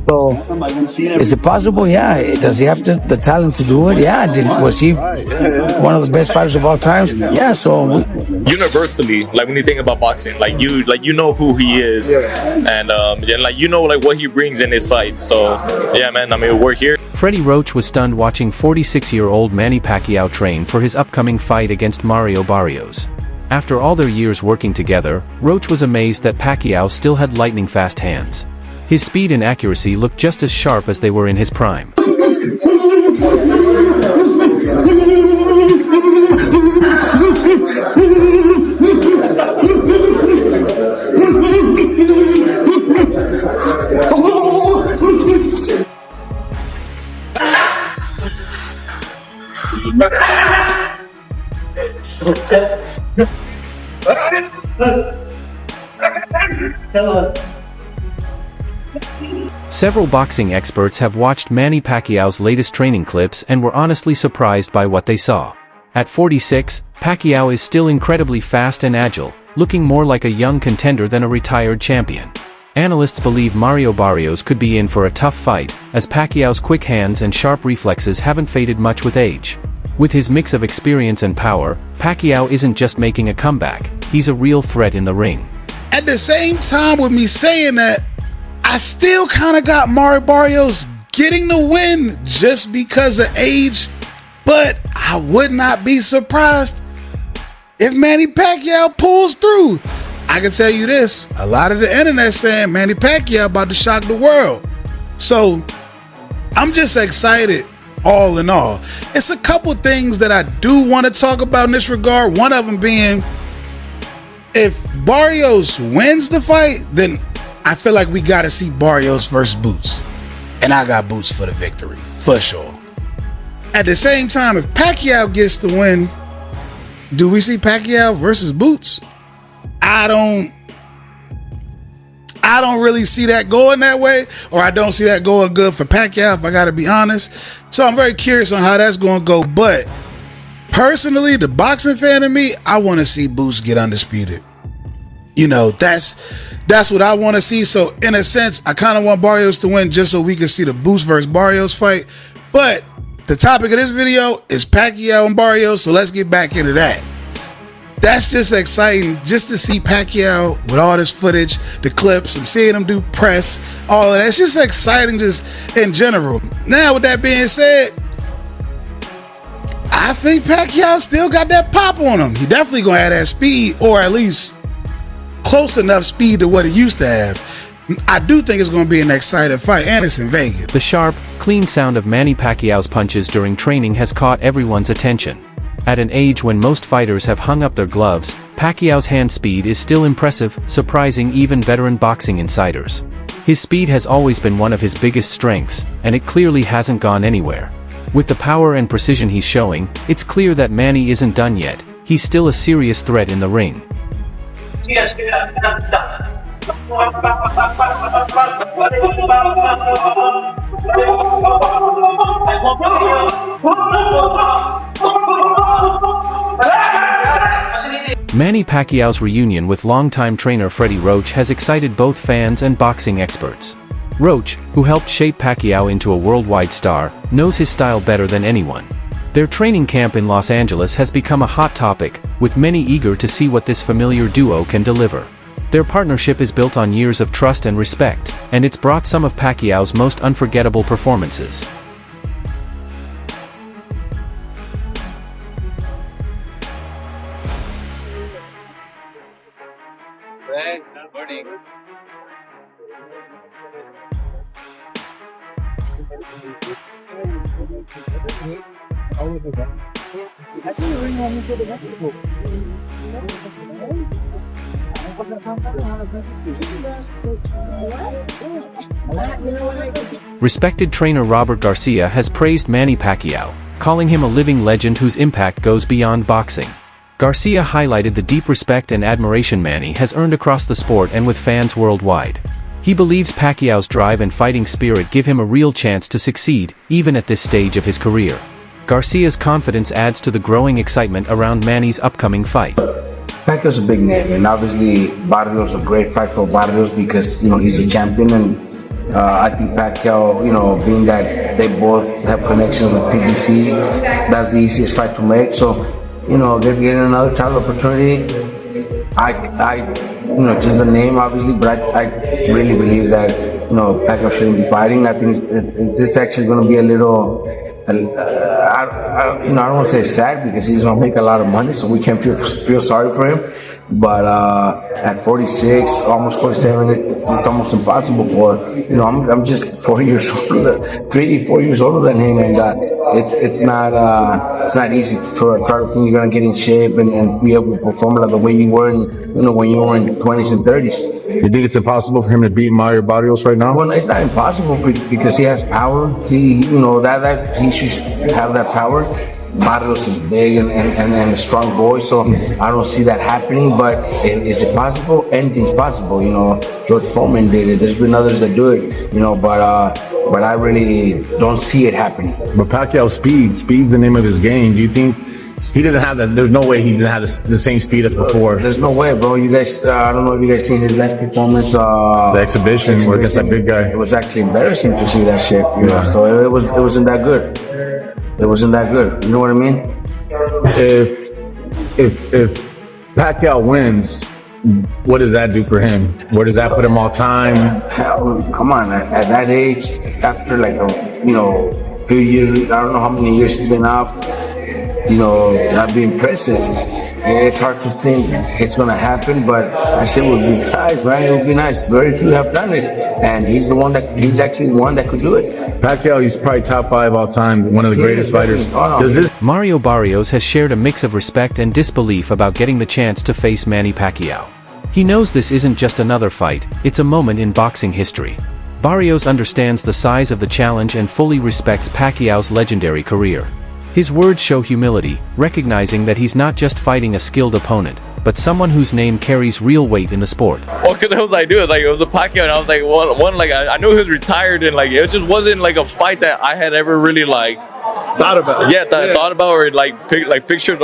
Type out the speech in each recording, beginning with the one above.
So, is it possible? Yeah. Does he have the talent to do it? Yeah. Was he one of the best fighters of all time? Yeah. So, universally, like when you think about boxing, like you know who he is, and like you know like what he brings in his fight. So, yeah, man. I mean, we're here. Freddie Roach was stunned watching 46-year-old Manny Pacquiao train for his upcoming fight against Mario Barrios. After all their years working together, Roach was amazed that Pacquiao still had lightning-fast hands. His speed and accuracy looked just as sharp as they were in his prime. Several boxing experts have watched Manny Pacquiao's latest training clips and were honestly surprised by what they saw. At 46, Pacquiao is still incredibly fast and agile, looking more like a young contender than a retired champion. Analysts believe Mario Barrios could be in for a tough fight, as Pacquiao's quick hands and sharp reflexes haven't faded much with age. With his mix of experience and power, Pacquiao isn't just making a comeback, he's a real threat in the ring. At the same time with me saying that, I still kind of got Mario Barrios getting the win just because of age, but I would not be surprised if Manny Pacquiao pulls through. I can tell you this, a lot of the internet saying Manny Pacquiao about to shock the world. So I'm just excited all in all. It's a couple things that I do want to talk about in this regard. One of them being, if Barrios wins the fight, then I feel like we got to see Barrios versus Boots. And I got Boots for the victory, for sure. At the same time, if Pacquiao gets the win, do we see Pacquiao versus Boots? I don't really see that going that way, or I don't see that going good for Pacquiao, if I got to be honest. So I'm very curious on how that's going to go. But personally, the boxing fan in me, I want to see Boots get undisputed. You know, that's what I want to see. So in a sense, I kind of want Barrios to win just so we can see the Boots versus Barrios fight. But the topic of this video is Pacquiao and Barrios, so let's get back into that. That's just exciting just to see Pacquiao with all this footage, the clips, I'm seeing him do press, all of that. It's just exciting just in general. Now, with that being said, I think Pacquiao still got that pop on him. He definitely gonna have that speed, or at least close enough speed to what he used to have. I do think it's going to be an exciting fight, and it's in Vegas. The sharp, clean sound of Manny Pacquiao's punches during training has caught everyone's attention. At an age when most fighters have hung up their gloves, Pacquiao's hand speed is still impressive, surprising even veteran boxing insiders. His speed has always been one of his biggest strengths, and it clearly hasn't gone anywhere. With the power and precision he's showing, it's clear that Manny isn't done yet. He's still a serious threat in the ring. Manny Pacquiao's reunion with longtime trainer Freddie Roach has excited both fans and boxing experts. Roach, who helped shape Pacquiao into a worldwide star, knows his style better than anyone. Their training camp in Los Angeles has become a hot topic, with many eager to see what this familiar duo can deliver. Their partnership is built on years of trust and respect, and it's brought some of Pacquiao's most unforgettable performances. Respected trainer Robert Garcia has praised Manny Pacquiao, calling him a living legend whose impact goes beyond boxing. Garcia highlighted the deep respect and admiration Manny has earned across the sport and with fans worldwide. He believes Pacquiao's drive and fighting spirit give him a real chance to succeed, even at this stage of his career. Garcia's confidence adds to the growing excitement around Manny's upcoming fight. Pacquiao Pacquiao's a big name, and obviously Barrios a great fight for Barrios because he's a champion, and I think Pacquiao, being that they both have connections with PBC, that's the easiest fight to make. So, they're getting another title opportunity. Just the name, obviously, but I really believe that, Pacquiao shouldn't be fighting. I think it's actually going to be a little, I don't want to say sad because he's going to make a lot of money, so we can't feel sorry for him. But at 46, almost 47, it's almost impossible for, I'm just 4 years older, 4 years older than him, and it's not easy to try to think you're gonna get in shape and be able to perform like the way you were when you were in 20s and 30s. You think it's impossible for him to beat Mario Barrios right now? Well, it's not impossible because he has power. That he should have that power. Barrios is big and a strong boy, so I don't see that happening. But is it possible? Anything's possible. George Foreman did it. There's been others that do it. But I really don't see it happening. But Pacquiao's speed's the name of his game. Do you think he doesn't have that? There's no way he doesn't have the same speed as before. There's no way, bro. You guys, I don't know if you guys seen his last performance. The exhibition against that big guy. It was actually embarrassing to see that shit. So it wasn't that good. It wasn't that good. You know what I mean? If Pacquiao wins, what does that do for him? Where does that put him all time? Hell, come on. At that age, after like few years, I don't know how many years he's been off. That'd be impressive. It's hard to think it's gonna happen, but that shit would be nice, man. It would be nice. Very few have done it, and he's actually the one that could do it. Pacquiao, he's probably top 5 all time, one of the greatest fighters. Mario Barrios has shared a mix of respect and disbelief about getting the chance to face Manny Pacquiao. He knows this isn't just another fight, it's a moment in boxing history. Barrios understands the size of the challenge and fully respects Pacquiao's legendary career. His words show humility, recognizing that he's not just fighting a skilled opponent, but someone whose name carries real weight in the sport. Well, because it was like, dude, it was a Pacquiao, and I was like, I knew he was retired, and it just wasn't like a fight that I had ever really thought about. Yeah, thought about or pictured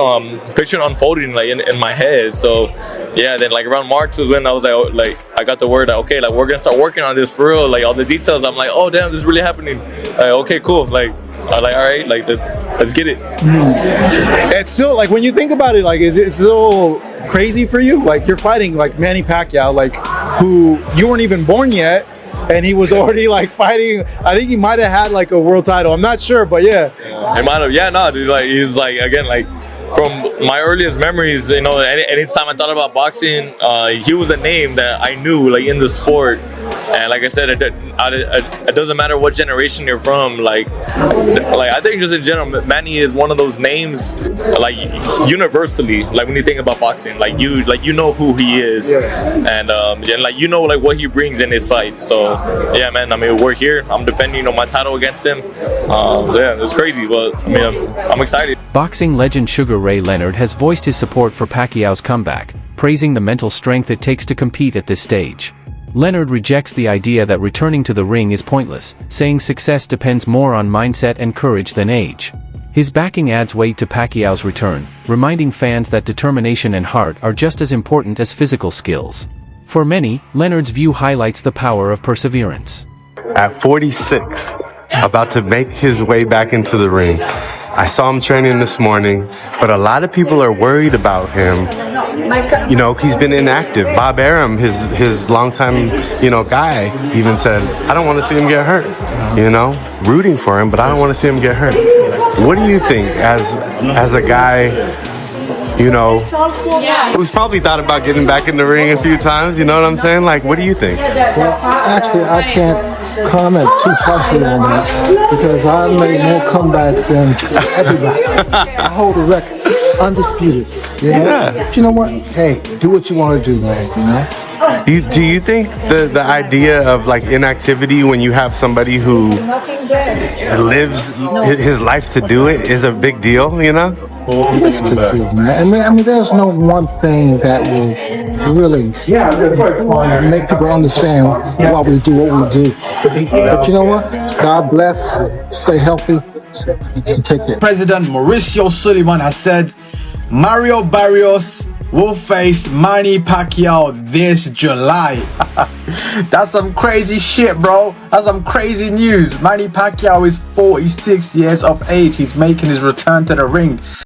unfolding in my head. So yeah, then around March was when I was I got the word that okay, we're gonna start working on this for real. All the details. I'm like, oh damn, this is really happening. Okay, cool. I'm all right, let's get it. It's still when you think about it, is it still crazy for you? You're fighting Manny Pacquiao, who you weren't even born yet, and he was already fighting. I think he might have had a world title. I'm not sure, but yeah. He might have. Yeah, no, dude. He's again from my earliest memories. Anytime I thought about boxing, he was a name that I knew in the sport. And like I said, it doesn't matter what generation you're from. I think just in general, Manny is one of those names, universally. When you think about boxing, you know who he is, and what he brings in his fight. So yeah, man. We're here. I'm defending my title against him. So yeah, it's crazy, but I'm excited. Boxing legend Sugar Ray Leonard has voiced his support for Pacquiao's comeback, praising the mental strength it takes to compete at this stage. Leonard rejects the idea that returning to the ring is pointless, saying success depends more on mindset and courage than age. His backing adds weight to Pacquiao's return, reminding fans that determination and heart are just as important as physical skills. For many, Leonard's view highlights the power of perseverance. At 46, about to make his way back into the ring. I saw him training this morning, but a lot of people are worried about him. He's been inactive. Bob Arum, his longtime, guy, even said, I don't want to see him get hurt. Rooting for him, but I don't want to see him get hurt. What do you think as a guy, who's probably thought about getting back in the ring a few times? You know what I'm saying? What do you think? Well, actually, I can't comment too harshly on that because I made more comebacks than everybody. I hold a record, undisputed. Yeah. But you know what? Hey, do what you want to do, man. Do you think the idea of inactivity when you have somebody who lives his life to do it is a big deal? It's a big deal, man. There's no one thing that will really make people understand why we do what we do. But you know what? God bless. Stay healthy. And take care. President Mauricio Sullivan has said Mario Barrios will face Manny Pacquiao this July. That's some crazy shit, bro. That's some crazy news. Manny Pacquiao is 46 years of age. He's making his return to the ring.